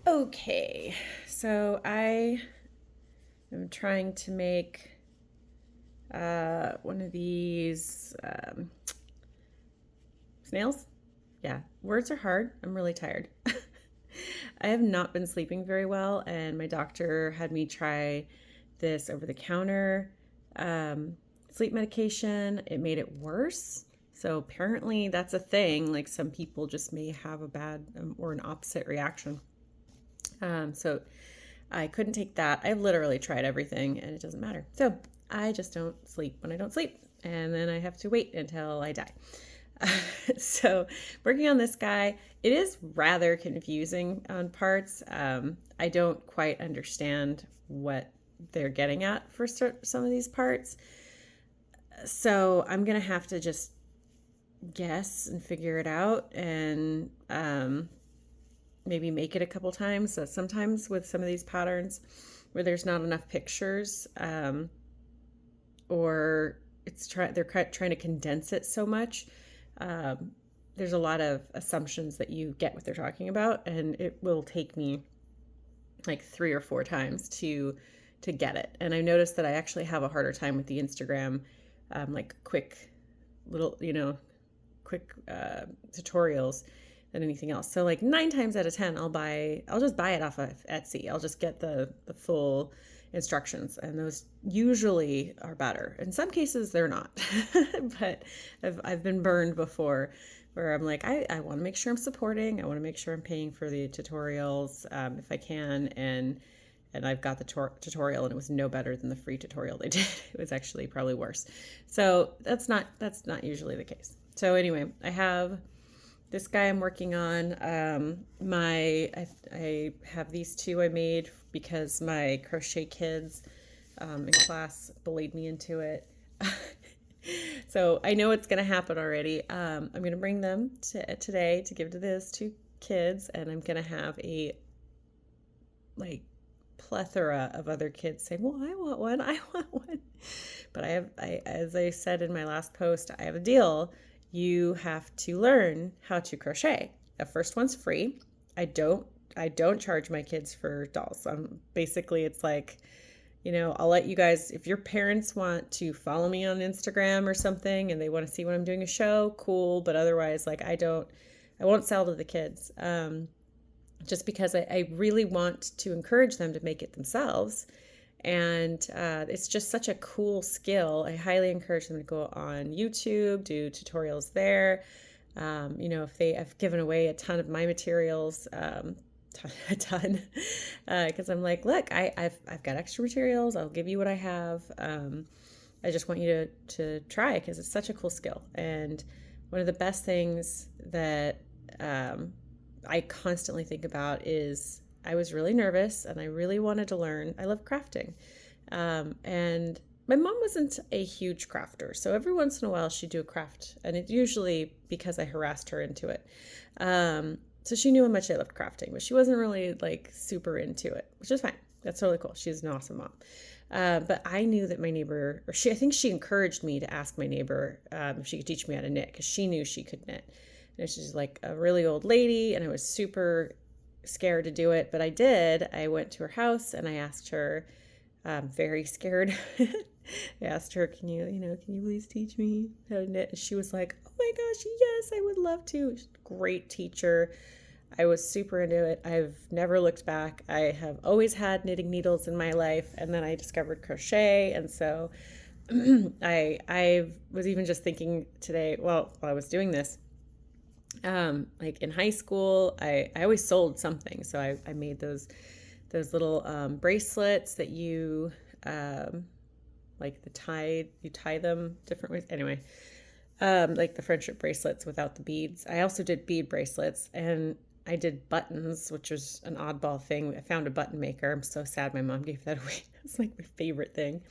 Okay, so I am trying to make one of these snails. Yeah, words are hard. I'm really tired. I have not been sleeping very well, and my doctor had me try this over the counter um, sleep medication. It made it worse. So apparently that's a thing. Like some people just may have a bad or an opposite reaction. So I couldn't take that. I literally tried everything and it doesn't matter. So I just don't sleep when I don't sleep. And then I have to wait until I die. So working on this guy, it is rather confusing on parts. I don't quite understand what they're getting at for some of these parts. So I'm going to have to just guess and figure it out and maybe make it a couple times. So sometimes with some of these patterns where there's not enough pictures, or they're trying to condense it so much. There's a lot of assumptions that you get what they're talking about, and it will take me like 3 or 4 times to get it. And I noticed that I actually have a harder time with the Instagram, like quick little, quick tutorials than anything else. So like 9 times out of 10, I'll just buy it off of Etsy. I'll just get the full instructions, and those usually are better. In some cases they're not, but I've been burned before where I'm like, I want to make sure I'm supporting. I want to make sure I'm paying for the tutorials if I can, and I've got the tutorial, and it was no better than the free tutorial they did. It was actually probably worse. So that's not usually the case. So anyway, I have this guy I'm working on. I have these two I made because my crochet kids in class bullied me into it. So I know it's going to happen already. I'm going to bring them today to give to those two kids, and I'm going to have a like plethora of other kids saying, "Well, I want one. I want one." But as I said in my last post, I have a deal. You have to learn how to crochet. The first one's free. I don't I don't charge my kids for dolls. Basically it's like, I'll let you guys, if your parents want to follow me on Instagram or something and they want to see when I'm doing a show, cool. But otherwise, like I won't sell to the kids. Just because I really want to encourage them to make it themselves. And it's just such a cool skill. I highly encourage them to go on YouTube, do tutorials there. If I've given away a ton of my materials, a ton, because I'm like, look, I've got extra materials. I'll give you what I have. I just want you to try because it's such a cool skill. And one of the best things that I constantly think about is I was really nervous and I really wanted to learn. I love crafting. And my mom wasn't a huge crafter. So every once in a while she'd do a craft, and it's usually because I harassed her into it. So she knew how much I loved crafting, but she wasn't really like super into it, which is fine. That's totally cool. She's an awesome mom. But I knew that my neighbor, I think she encouraged me to ask my neighbor if she could teach me how to knit because she knew she could knit. And she's like a really old lady, and I was super scared to do it, but I did. I went to her house and I asked her, very scared. I asked her, can you please teach me how to knit? And she was like, oh my gosh, yes, I would love to. She's a great teacher. I was super into it. I've never looked back. I have always had knitting needles in my life, and then I discovered crochet, and so I was even just thinking today, well, while I was doing this, like in high school, I always sold something. So I made those little bracelets that you like you tie them different ways. Anyway, like the friendship bracelets without the beads. I also did bead bracelets, and I did buttons, which was an oddball thing. I found a button maker. I'm so sad my mom gave that away. It's like my favorite thing.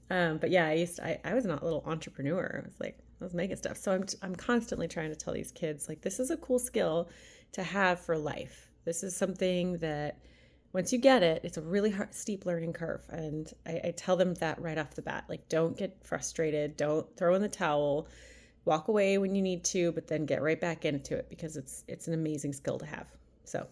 But yeah, I was not a little entrepreneur. I was making stuff. So I'm constantly trying to tell these kids, like, this is a cool skill to have for life. This is something that once you get it, it's a really steep learning curve. And I tell them that right off the bat, like, don't get frustrated. Don't throw in the towel. Walk away when you need to, but then get right back into it because it's an amazing skill to have. So